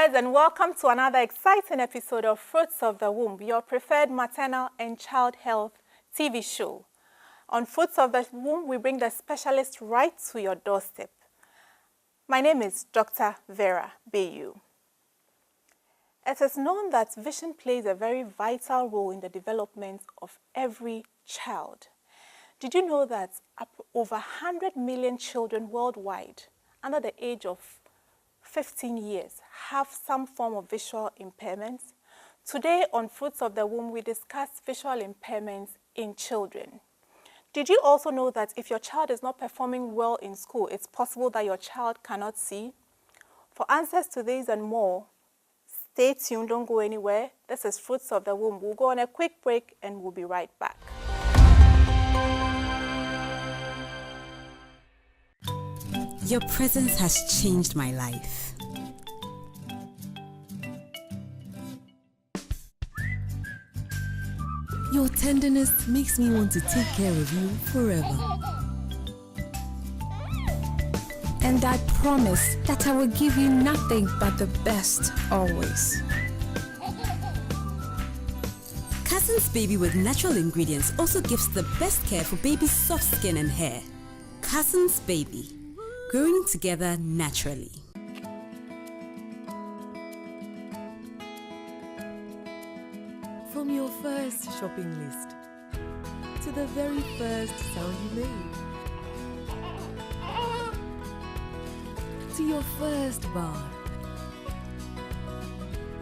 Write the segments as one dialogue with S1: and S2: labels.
S1: viewers, and welcome to another exciting episode of Fruits of the Womb, your preferred maternal and child health TV show. On Fruits of the Womb, we bring the specialist right to your doorstep. My name is Dr. Vera Bayu. It is known that vision plays a very vital role in the development of every child. Did you know that over 100 million children worldwide under the age of 15 years have some form of visual impairment? Today on Fruits of the Womb, we discuss visual impairments in children. Did you also know that if your child is not performing well in school, it's possible that your child cannot see? For answers to these and more, stay tuned, don't go anywhere. This is Fruits of the Womb. We'll go on a quick break and we'll be right back.
S2: Your presence has changed my life. Your tenderness makes me want to take care of you forever.
S3: And I promise that I will give you nothing but the best always.
S2: Cousins Baby with natural ingredients also gives the best care for baby's soft skin and hair. Cousins Baby, growing together naturally. From your first shopping list to the very first sound you made, to your first bath,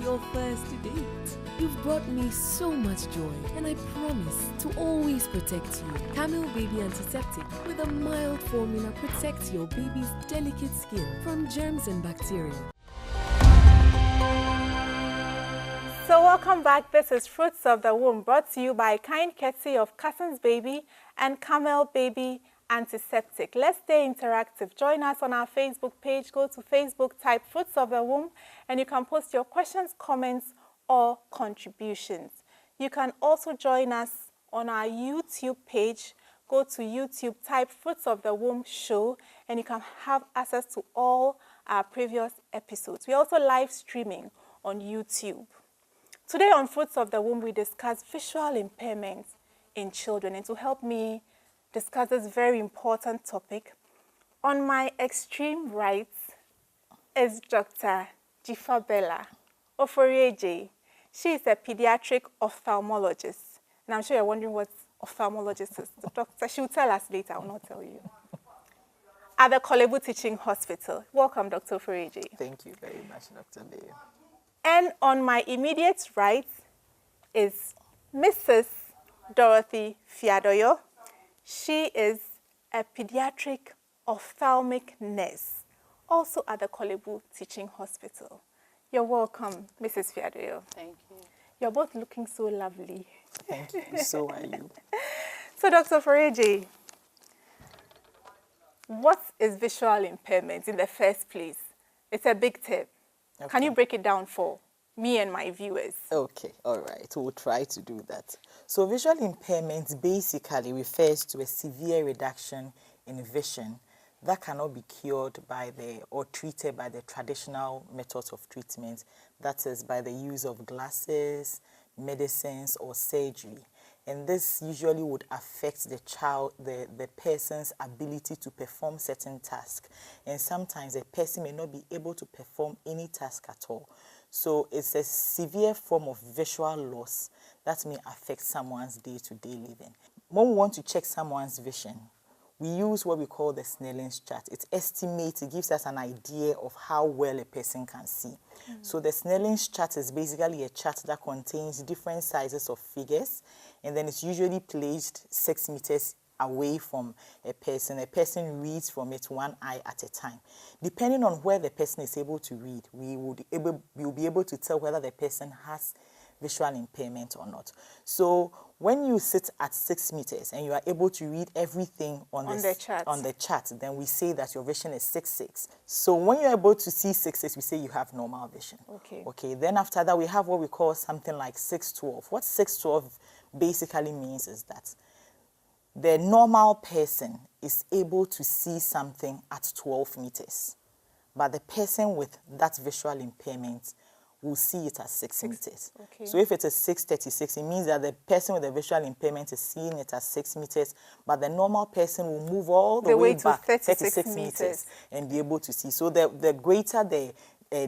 S2: your first date. You've brought me so much joy, and I promise to always protect you. Camel Baby Antiseptic with a mild formula protects your baby's delicate skin from germs and bacteria.
S1: So welcome back. This is Fruits of the Womb, brought to you by kind courtesy of Cousins Baby and Camel Baby Antiseptic. Let's stay interactive. Join us on our Facebook page. Go to Facebook, type Fruits of the Womb, and you can post your questions, comments, or contributions. You can also join us on our YouTube page. Go to YouTube, type Fruits of the Womb Show, and you can have access to all our previous episodes. We're also live streaming on YouTube. Today on Fruits of the Womb, we discuss visual impairments in children. And to help me discuss this very important topic, on my extreme right is Dr. Jifabella Oforieje. She is a pediatric ophthalmologist. And I'm sure you're wondering what ophthalmologist is. The doctor, she will tell us later, I will not tell you. At the Kolebu Teaching Hospital. Welcome, Dr. Oforieje.
S4: Thank you very much, Dr. Bayu.
S1: And on my immediate right is Mrs. Dorothy Fiadoyo. She is a pediatric ophthalmic nurse, also at the Kolebu Teaching Hospital. You're welcome, Mrs. Fiadoyo.
S5: Thank you.
S1: You're both looking so lovely.
S4: Thank you. So are you.
S1: So, Dr. Oforieje, what is visual impairment in the first place? It's a big term. Okay. Can you break it down for me and my viewers?
S4: Okay, all right. We'll try to do that. So visual impairment basically refers to a severe reduction in vision that cannot be cured by or treated by the traditional methods of treatment, that is by the use of glasses, medicines, or surgery. And this usually would affect the child, the person's ability to perform certain tasks. And sometimes a person may not be able to perform any task at all. So it's a severe form of visual loss that may affect someone's day-to-day living. When we want to check someone's vision, we use what we call the Snellen's chart. It estimates, it gives us an idea of how well a person can see. So the Snellen's chart is basically a chart that contains different sizes of figures, and then it's usually placed 6 meters away from a person. A person reads from it one eye at a time. Depending on where the person is able to read, we'll be able to tell whether the person has visual impairment or not. So when you sit at 6 meters and you are able to read everything on the chart, then we say that your vision is 6/6. So when you're able to see 6/6, we say you have normal vision. Okay. Then after that, we have what we call something like 6/12. What 6/12 basically means is that the normal person is able to see something at 12 meters. but the person with that visual impairment will see it as 6 meters.
S1: Okay.
S4: So if it is 636, it means that the person with the visual impairment is seeing it as 6 meters, but the normal person will move all the way
S1: to
S4: back
S1: 36
S4: meters and be able to see. So the greater the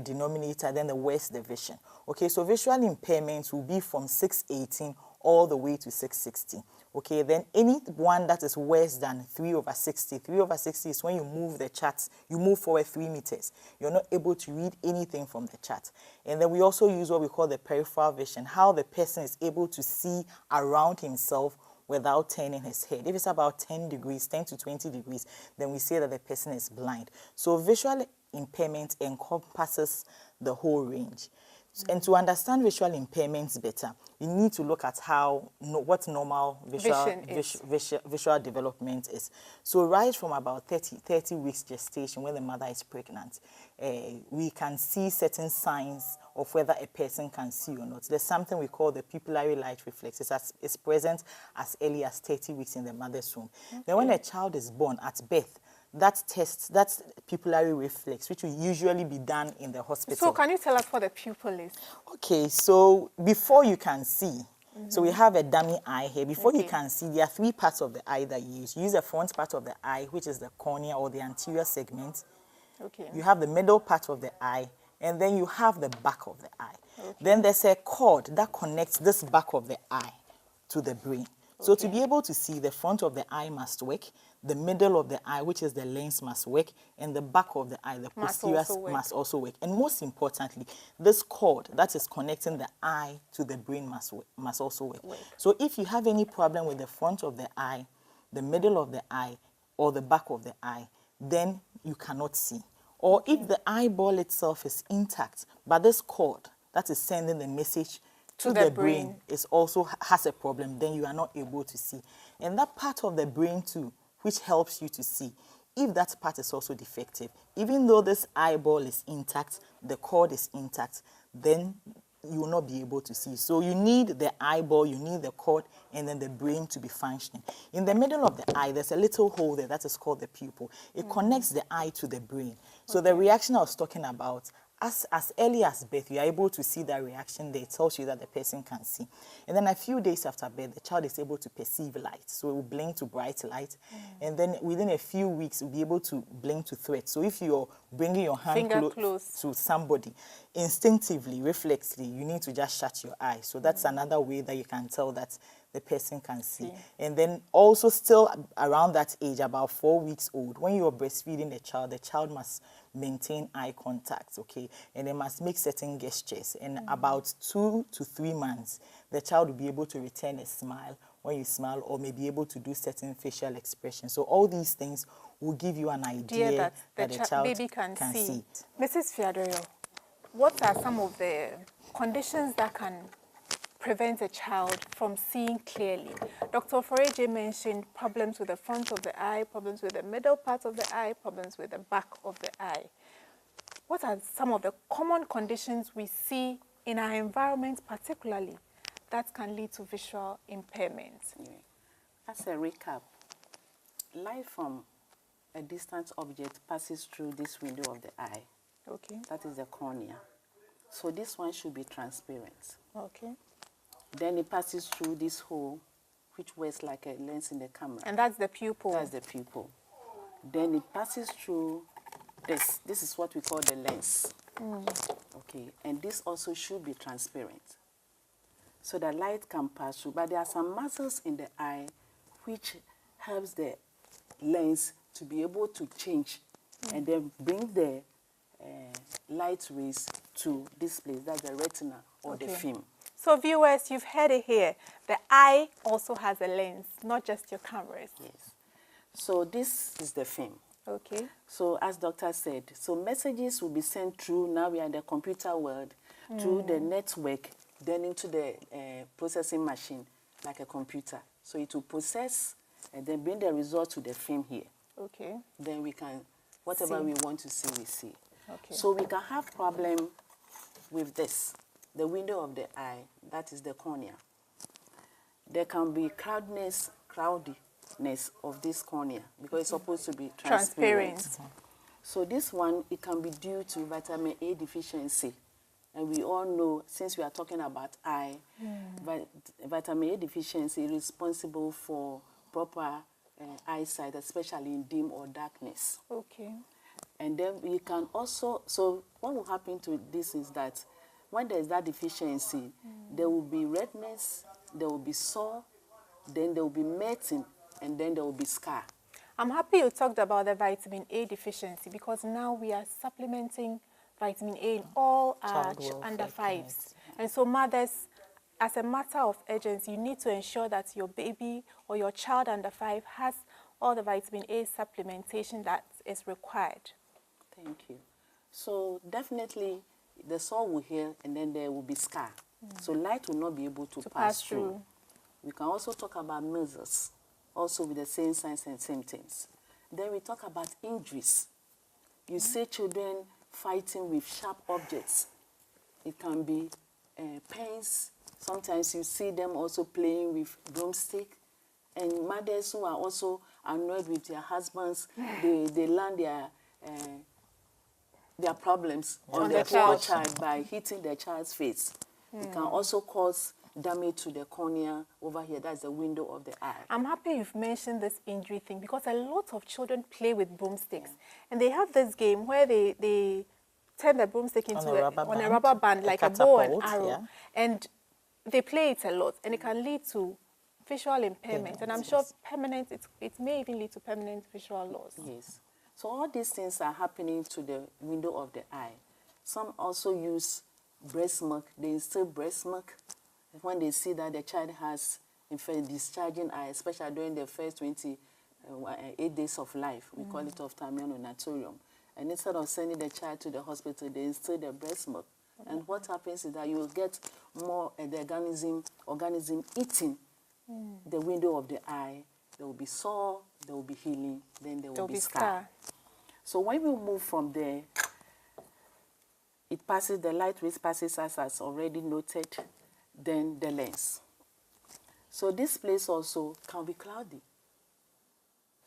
S4: denominator, then the worse the vision. Okay, so visual impairments will be from 618 all the way to 660. Okay, then any one that is worse than 3/60. 3/60 is when you move the charts, you move forward 3 meters. You're not able to read anything from the chart. And then we also use what we call the peripheral vision, how the person is able to see around himself without turning his head. If it's about 10 degrees, 10 to 20 degrees, then we say that the person is blind. So visual impairment encompasses the whole range. And to understand visual impairments better, you need to look at what normal visual development is. So right from about 30 weeks gestation, when the mother is pregnant, we can see certain signs of whether a person can see or not. There's something we call the pupillary light reflex. It's present as early as 30 weeks in the mother's womb. Okay. Then when a child is born at birth, that's pupillary reflex, which will usually be done in the hospital.
S1: So can you tell us what a pupil is?
S4: Okay, so before you can see, so we have a dummy eye here. Before you can see, there are 3 parts of the eye that you use. You use the front part of the eye, which is the cornea or the anterior segment.
S1: Okay.
S4: You have the middle part of the eye, and then you have the back of the eye. Okay. Then there's a cord that connects this back of the eye to the brain. So to be able to see, the front of the eye must work, the middle of the eye, which is the lens, must work, and the back of the eye, the posterior, must also work. And most importantly, this cord that is connecting the eye to the brain must also work. So if you have any problem with the front of the eye, the middle of the eye, or the back of the eye, then you cannot see. Or if the eyeball itself is intact, but this cord that is sending the message to the brain has a problem, then you are not able to see. And that part of the brain too, which helps you to see, if that part is also defective, even though this eyeball is intact, the cord is intact, then you will not be able to see. So you need the eyeball, you need the cord, and then the brain to be functioning. In the middle of the eye, there's a little hole there that is called the pupil. It connects the eye to the brain. So the reaction I was talking about, as early as birth, you are able to see that reaction there. It tells you that the person can see. And then a few days after birth, the child is able to perceive light. So it will blink to bright light. And then within a few weeks, it will be able to blink to threat. So if you're bringing your hand close to somebody, instinctively, reflexly, you need to just shut your eyes. So that's another way that you can tell that the person can see. And then also still around that age, about 4 weeks old, when you're breastfeeding the child must maintain eye contact, okay? And they must make certain gestures. And about 2 to 3 months, the child will be able to return a smile when you smile, or may be able to do certain facial expressions. So all these things will give you an idea that the child baby can see.
S1: Mrs. Fiadoyo, what are some of the conditions that can prevent a child from seeing clearly? Dr. Foreje mentioned problems with the front of the eye, problems with the middle part of the eye, problems with the back of the eye. What are some of the common conditions we see in our environment, particularly, that can lead to visual impairment?
S5: As a recap, light from a distant object passes through this window of the eye.
S1: Okay.
S5: That is the cornea. So this one should be transparent.
S1: Okay.
S5: Then it passes through this hole, which works like a lens in the camera.
S1: And that's the pupil.
S5: That's the pupil. Then it passes through this. This is what we call the lens. Okay. And this also should be transparent, so that light can pass through. But there are some muscles in the eye which helps the lens to be able to change and then bring the light rays to this place. That's the retina or the film.
S1: So viewers, you've heard it here. The eye also has a lens, not just your cameras.
S5: Yes. So this is the film.
S1: Okay.
S5: So as doctor said, so messages will be sent through, now we are in the computer world, through the network, then into the processing machine, like a computer. So it will process and then bring the result to the film here.
S1: Okay.
S5: Then we can, whatever we want to see, we see.
S1: Okay.
S5: So we can have problem with this, the window of the eye, that is the cornea. There can be cloudiness of this cornea because it's supposed to be transparent. So this one, it can be due to vitamin A deficiency. And we all know, since we are talking about eye, vitamin A deficiency is responsible for proper eyesight, especially in dim or darkness.
S1: Okay.
S5: And then we can also, so what will happen to this is that when there's that deficiency, there will be redness, there will be sore, then there will be melting, and then there will be scar.
S1: I'm happy you talked about the vitamin A deficiency, because now we are supplementing vitamin A in all our under 5s. And so mothers, as a matter of urgency, you need to ensure that your baby or your child under 5 has all the vitamin A supplementation that is required.
S5: Thank you. So definitely the sore will heal, and then there will be scar. So light will not be able to pass through. We can also talk about measles, also with the same signs and symptoms. Then we talk about injuries. You see children fighting with sharp objects. It can be pens. Sometimes you see them also playing with broomstick. And mothers who are also annoyed with their husbands, they learn their problems on the poor child by hitting their child's face. It can also cause damage to the cornea over here. That's the window of the eye.
S1: I'm happy you've mentioned this injury thing, because a lot of children play with broomsticks. And they have this game where they turn the broomstick into on a rubber band, like a bow and arrow. And they play it a lot, and it can lead to visual impairment. And I'm sure permanent, it may even lead to permanent visual loss.
S5: Yes. So all these things are happening to the window of the eye. Some also use breast milk. They instill breast milk when they see that the child has, in fact, discharging eye, especially during the first 28 days of life. We call it ophthalmionatorium. And instead of sending the child to the hospital, they instill the breast milk. And what happens is that you will get more the organism eating the window of the eye. There will be sore, there will be healing, then there will be scar. So when we move from there, it passes, the light rays passes, as already noted, then the lens. So this place also can be cloudy.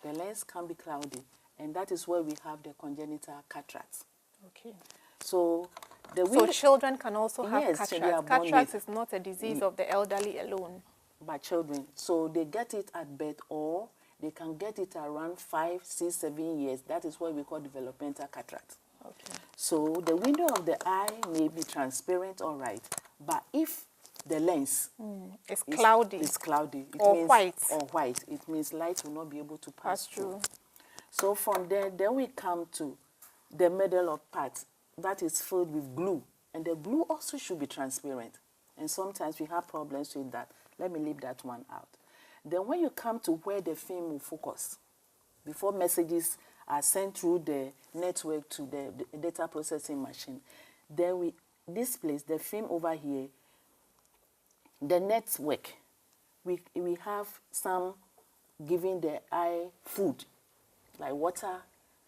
S5: The lens can be cloudy, and that is where we have the congenital cataracts.
S1: Okay.
S5: So
S1: children can also have cataracts. Cataracts is not a disease of the elderly alone.
S5: By children. So they get it at birth, or they can get it around 5, 6, 7 years. That is what we call developmental cataract.
S1: Okay.
S5: So the window of the eye may be transparent, all right, but if the lens
S1: is cloudy,
S5: it
S1: or
S5: means,
S1: white,
S5: it means light will not be able to pass through. So from there, then we come to the middle of part that is filled with glue, and the glue also should be transparent. And sometimes we have problems with that. Let me leave that one out. Then when you come to where the film will focus, before messages are sent through the network to the data processing machine, then this place, the film over here, the network, we have some giving the eye food, like water,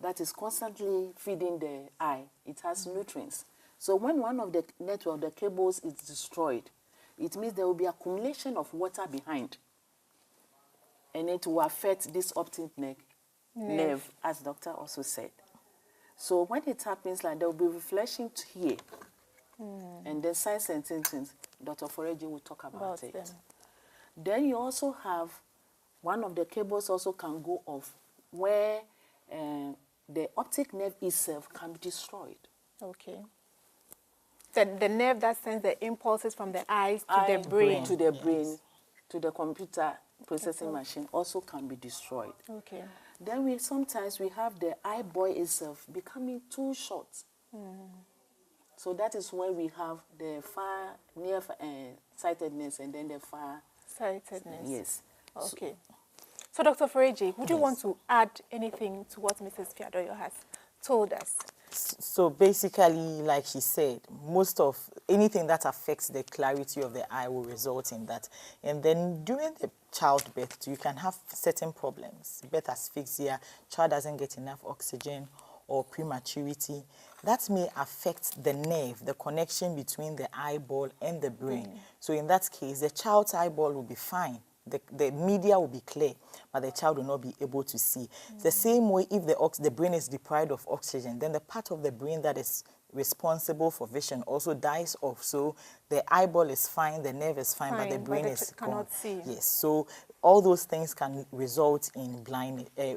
S5: that is constantly feeding the eye. It has nutrients. So when one of the network, the cables, is destroyed, it means there will be accumulation of water behind. And it will affect this optic nerve, as doctor also said. So when it happens, like there will be reflection here. And then signs and symptoms, Dr. Foreji will talk about it. Then you also have one of the cables also can go off where the optic nerve itself can be destroyed.
S1: Okay. The nerve that sends the impulses from the eyes to the brain.
S5: To the brain, to the computer processing machine also can be destroyed.
S1: Okay.
S5: Then sometimes we have the eyeball itself becoming too short. So that is where we have the far near sightedness and then the far
S1: sightedness.
S5: Yes.
S1: Okay. So Dr. Foreji, would you want to add anything to what Mrs. Fiadoyo has told us?
S4: So basically, like she said, most of anything that affects the clarity of the eye will result in that. And then during the childbirth, you can have certain problems. Birth asphyxia, child doesn't get enough oxygen, or prematurity. That may affect the nerve, the connection between the eyeball and the brain. So in that case, the child's eyeball will be fine. the media will be clear, but the child will not be able to see. The same way, if the brain is deprived of oxygen, then the part of the brain that is responsible for vision also dies off. So the eyeball is fine, the nerve is fine, but the brain is gone.
S1: cannot see.
S4: Yes, so all those things can result in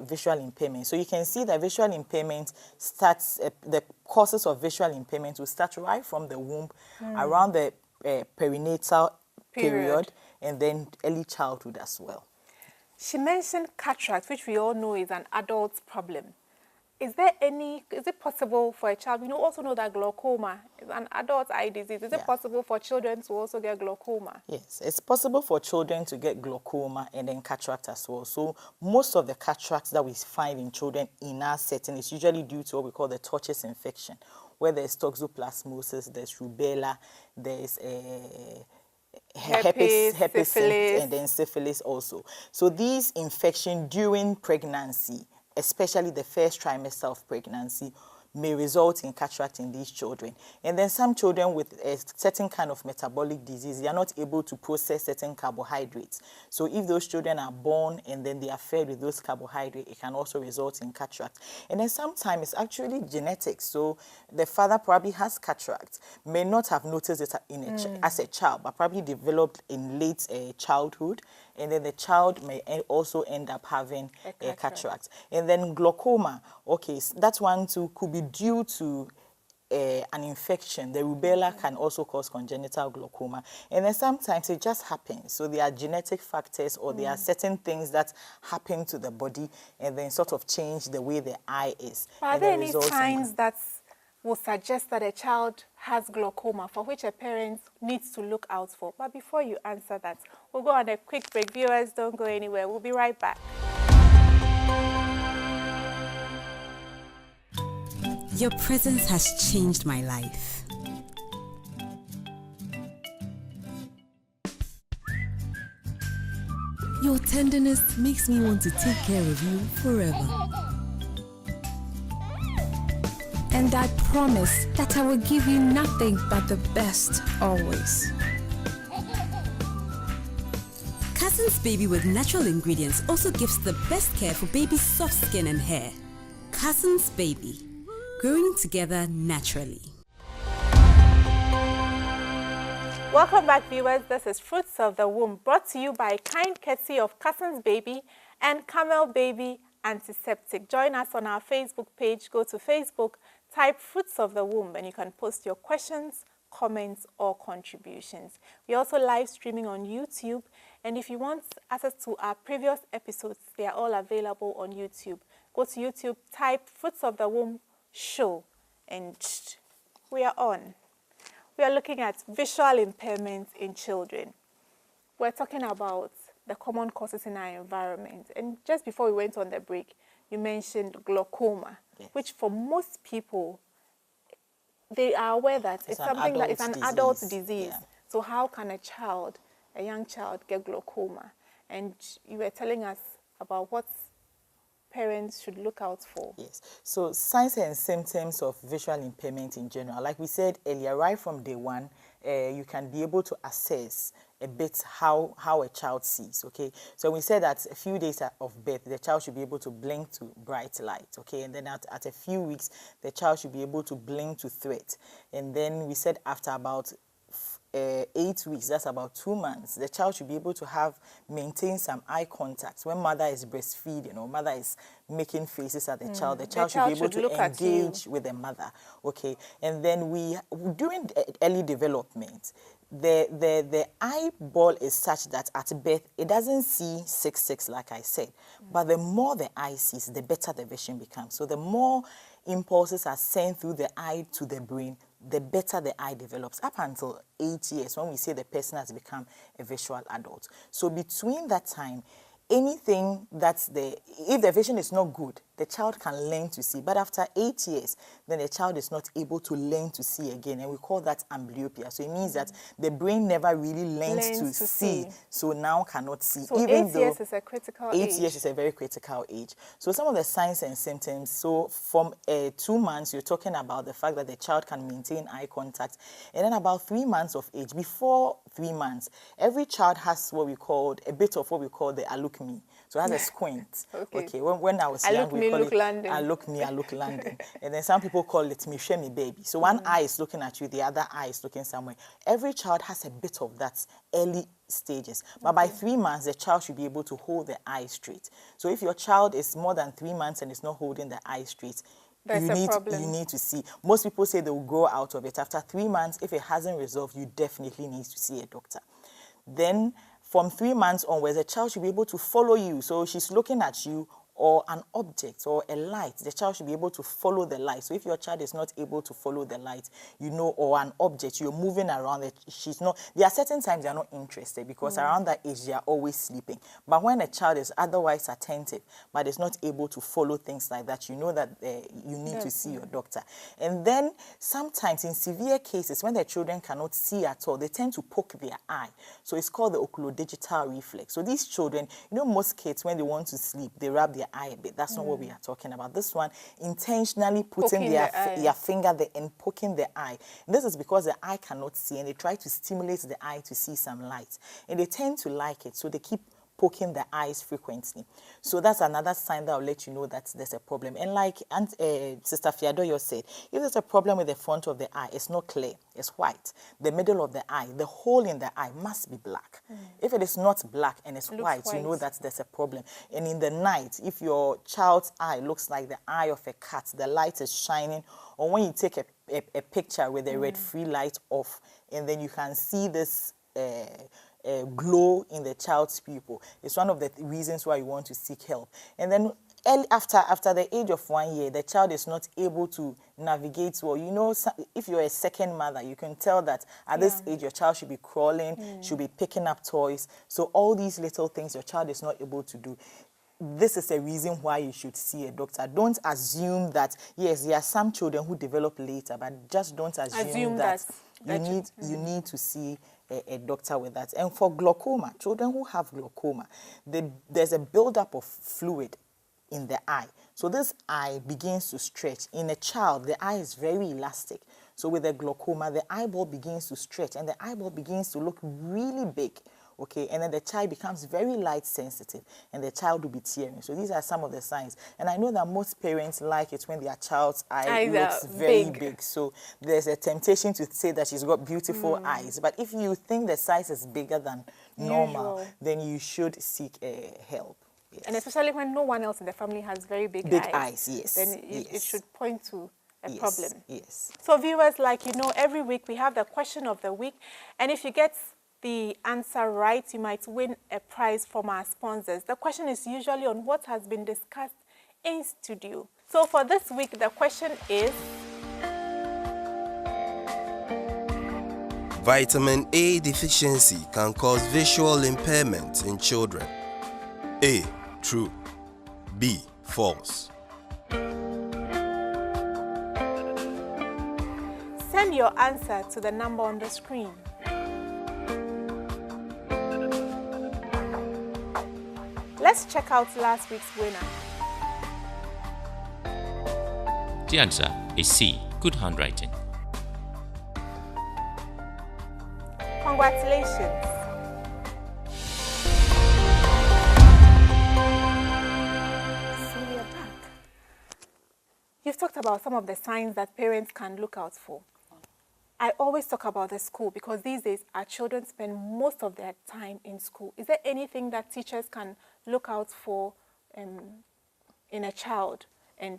S4: visual impairment. So you can see that visual impairment starts, the causes of visual impairment will start right from the womb, around the perinatal period, and then early childhood as well.
S1: She mentioned cataract, which we all know is an adult problem. Is it possible for a child, we also know that glaucoma is an adult eye disease. Is it possible for children to also get glaucoma?
S4: Yes, it's possible for children to get glaucoma and then cataract as well. So most of the cataracts that we find in children in our setting is usually due to what we call the torches infection, where there's toxoplasmosis, there's rubella, there's herpes,
S1: syphilis.
S4: and then syphilis also. So these infections during pregnancy, especially the first trimester of pregnancy, may result in cataract in these children. And then some children with a certain kind of metabolic disease, they are not able to process certain carbohydrates. So if those children are born and then they are fed with those carbohydrates, it can also result in cataract. And then sometimes it's actually genetics. So the father probably has cataract, may not have noticed it as a child, but probably developed in late childhood. And then the child may also end up having a cataract. And then glaucoma, okay, that one too could be due to an infection. The rubella can also cause congenital glaucoma. And then sometimes it just happens. So there are genetic factors, or there are certain things that happen to the body and then sort of change the way the eye is.
S1: Are there any signs that will suggest that a child has glaucoma for which a parent needs to look out for? But before you answer that, we'll go on a quick break. Viewers, don't go anywhere. We'll be right back.
S6: Your presence has changed my life.
S2: Your tenderness makes me want to take care of you forever.
S3: And I promise that I will give you nothing but the best always.
S6: Cousin's Baby with natural ingredients also gives the best care for baby's soft skin and hair. Cousin's Baby, growing together naturally.
S1: Welcome back, viewers. This is Fruits of the Womb, brought to you by kind courtesy of Cousin's Baby and Camel Baby Antiseptic. Join us on our Facebook page. Go to Facebook, type Fruits of the Womb, and you can post your questions, comments, or contributions. We're also live streaming on YouTube, and if you want access to our previous episodes, they are all available on YouTube. Go to YouTube, type Fruits of the Womb Show, and we are on. We are looking at visual impairment in children. We're talking about the common causes in our environment. And just before we went on the break, you mentioned glaucoma, which for most people, they are aware that it's something that is an adult disease.
S4: Yeah.
S1: So how can a young child get glaucoma? And you were telling us about what parents should look out for.
S4: Yes. So signs and symptoms of visual impairment in general, like we said earlier, right from day one, you can be able to assess a bit how a child sees, okay? So we said that a few days of birth, the child should be able to blink to bright light, okay? And then at a few weeks, the child should be able to blink to threat. And then we said after about 8 weeks, that's about 2 months, the child should be able to maintain some eye contact. When mother is breastfeeding or mother is making faces at the child should be able to engage with the mother, okay? And then during early development, the eyeball is such that at birth, it doesn't see 6 like I said, but the more the eye sees, the better the vision becomes. So the more impulses are sent through the eye to the brain, the better the eye develops, up until 8 years, when we say the person has become a visual adult. So between that time, anything if the vision is not good, the child can learn to see. But after 8 years, then the child is not able to learn to see again. And we call that amblyopia. So it means that the brain never really learns to see, so now cannot see.
S1: So
S4: even
S1: 8
S4: though
S1: years is a critical age.
S4: 8 years is a very critical age. So some of the signs and symptoms, so from 2 months, you're talking about the fact that the child can maintain eye contact. And then about 3 months of age, before 3 months, every child has what we call, a bit of what we call the I look me. So it has a squint.
S1: Okay.
S4: When I was
S1: I
S4: young,
S1: look
S4: we
S1: me,
S4: call
S1: look
S4: it
S1: London.
S4: I look me, I look London. And then some people call it me, share me baby. So one eye is looking at you, the other eye is looking somewhere. Every child has a bit of that early stages. But by 3 months, the child should be able to hold the eye straight. So if your child is more than 3 months and is not holding the eye straight,
S1: That's a problem.
S4: you need to see. Most people say they will grow out of it. After 3 months, if it hasn't resolved, you definitely need to see a doctor. Then from 3 months onwards, the child should be able to follow you. So she's looking at you or an object or a light. The child should be able to follow the light. So if your child is not able to follow the light, you know, or an object, you're moving around it, she's not, there are certain times they're not interested because around that age, they are always sleeping. But when a child is otherwise attentive, but is not able to follow things like that, you know that you need to see your doctor. And then sometimes in severe cases, when the children cannot see at all, they tend to poke their eye. So it's called the oculodigital reflex. So these children, you know, most kids, when they want to sleep, they rub their eye a bit. That's not what we are talking about. This one, intentionally putting their finger there and poking the eye. And this is because the eye cannot see, and they try to stimulate the eye to see some light. And they tend to like it, so they keep poking the eyes frequently. So that's another sign that will let you know that there's a problem. And like Sister Fiadoyo said, if there's a problem with the front of the eye, it's not clear, it's white. The middle of the eye, the hole in the eye must be black. If it is not black and it's white, you know that there's a problem. And in the night, if your child's eye looks like the eye of a cat, the light is shining, or when you take a picture with the red free light off, and then you can see this glow in the child's pupil. It's one of the reasons why you want to seek help. And then after the age of 1 year, the child is not able to navigate well. You know, if you're a second mother, you can tell that at this age, your child should be crawling, should be picking up toys. So all these little things your child is not able to do. This is a reason why you should see a doctor. Don't assume that, yes, there are some children who develop later, but just don't assume that you need to see a doctor with that. And for glaucoma, children who have glaucoma, there's a buildup of fluid in the eye. So this eye begins to stretch. In a child, the eye is very elastic. So with the glaucoma, the eyeball begins to stretch and the eyeball begins to look really big. Okay, and then the child becomes very light sensitive and the child will be tearing. So these are some of the signs. And I know that most parents like it when their child's eye looks very big. So there's a temptation to say that she's got beautiful eyes. But if you think the size is bigger than normal, then you should seek help. Yes.
S1: And especially when no one else in the family has very big
S4: eyes, yes.
S1: Then it should point to a problem.
S4: Yes.
S1: So viewers, like you know, every week we have the question of the week. And if you get the answer right, you might win a prize from our sponsors. The question is usually on what has been discussed in studio. So for this week, the question is:
S7: Vitamin A deficiency can cause visual impairment in children. A. True. B. False.
S1: Send your answer to the number on the screen. Let's check out last week's winner.
S8: The answer is C. Good handwriting.
S1: Congratulations. So we are back. You've talked about some of the signs that parents can look out for. I always talk about the school because these days our children spend most of their time in school. Is there anything that teachers can look out for in a child and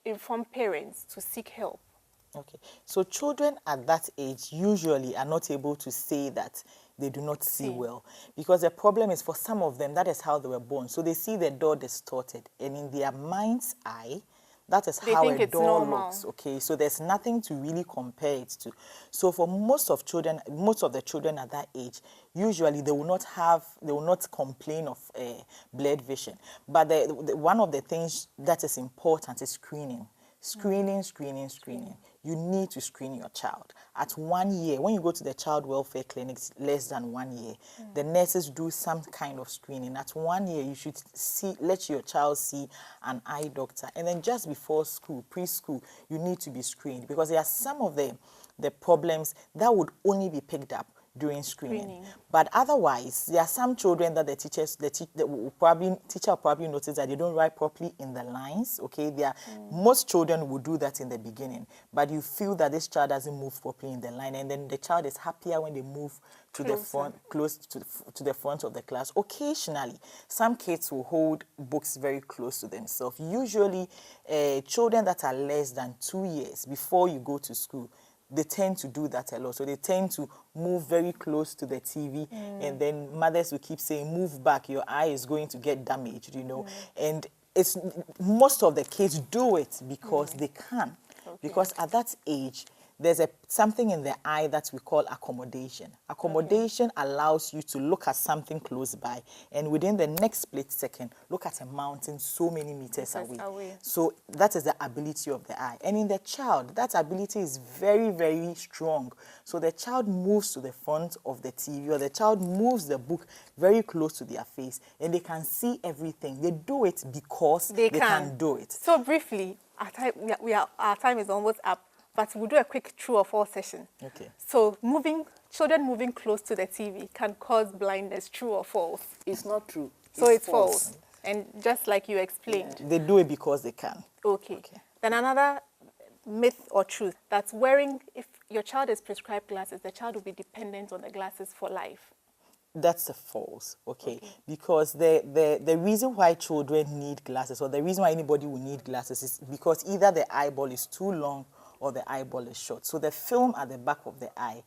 S1: inform parents to seek help?
S4: Okay, so children at that age usually are not able to say that they do not see well, because the problem is for some of them, that is how they were born. So they see the door distorted, and in their mind's eye, That is
S1: They
S4: how
S1: think
S4: a
S1: it's
S4: doll
S1: normal.
S4: looks, okay? So there's nothing to really compare it to. So for most of the children at that age, usually they will not complain of blurred vision. But one of the things that is important is screening. Screening. You need to screen your child. At 1 year, when you go to the child welfare clinics less than 1 year, the nurses do some kind of screening. At 1 year, you should let your child see an eye doctor. And then just before school, preschool, you need to be screened, because there are some of the problems that would only be picked up during screening. But otherwise, there are some children that teacher will probably notice that they don't write properly in the lines. Okay, most children will do that in the beginning, but you feel that this child doesn't move properly in the line, and then the child is happier when they move to the front, close to the front of the class. Occasionally, some kids will hold books very close to themselves. Usually, children that are less than 2 years before you go to school, they tend to do that a lot. So they tend to move very close to the TV, and then mothers will keep saying, move back, your eye is going to get damaged, you know. And most of the kids do it because they can. Okay. Because at that age, there's something in the eye that we call accommodation. Accommodation allows you to look at something close by, and within the next split second, look at a mountain so many meters away. So that is the ability of the eye. And in the child, that ability is very, very strong. So the child moves to the front of the TV, or the child moves the book very close to their face, and they can see everything. They do it because they can do it.
S1: So briefly, our time is almost up. But we'll do a quick true or false session. Okay. So children moving close to the TV can cause blindness, true or false?
S5: It's not true.
S1: So it's false. And just like you explained.
S4: They do it because they can.
S1: Okay. Then another myth or truth, that's if your child is prescribed glasses, the child will be dependent on the glasses for life.
S4: That's a false, okay? Because the reason why children need glasses, or the reason why anybody will need glasses, is because either the eyeball is too long or the eyeball is short. So the film at the back of the eye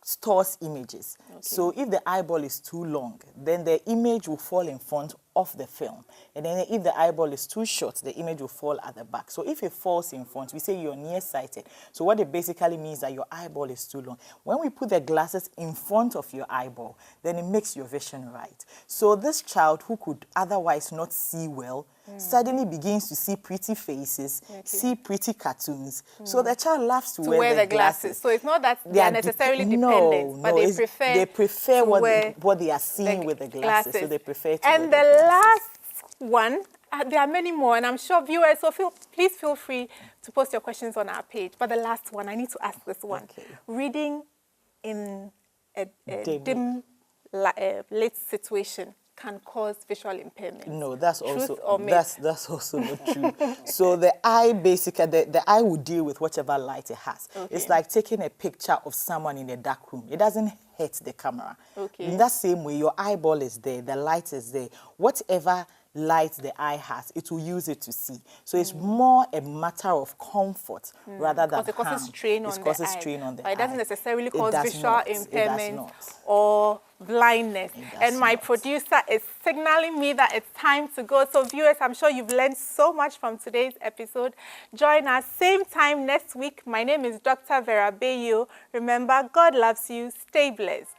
S4: stores images. Okay. So if the eyeball is too long, then the image will fall in front of the film. And then if the eyeball is too short, the image will fall at the back. So if it falls in front, we say you're nearsighted. So what it basically means is that your eyeball is too long. When we put the glasses in front of your eyeball, then it makes your vision right. So this child who could otherwise not see well suddenly begins to see pretty faces, see pretty cartoons. So the child loves to wear the glasses.
S1: So it's not that they are necessarily dependent, but they prefer
S4: what they are seeing with the glasses. So they prefer to
S1: and
S4: wear the glasses.
S1: Last one, there are many more, and I'm sure viewers, so please feel free to post your questions on our page. But the last one, I need to ask this one. Okay. Reading in a dim light situation can cause visual impairment.
S4: No, that's also not true. So the eye basically, the eye will deal with whatever light it has. Okay. It's like taking a picture of someone in a dark room. It doesn't hit the camera. Okay. In that same way, your eyeball is there, the light is there. Whatever light the eye has, it will use it to see. So it's more a matter of comfort rather than harm.
S1: It causes strain on the eye. But it doesn't necessarily cause visual impairment or blindness. And my producer is signaling me that it's time to go. So viewers, I'm sure you've learned so much from today's episode. Join us same time next week. My name is Dr. Vera Bayo. Remember, God loves you. Stay blessed.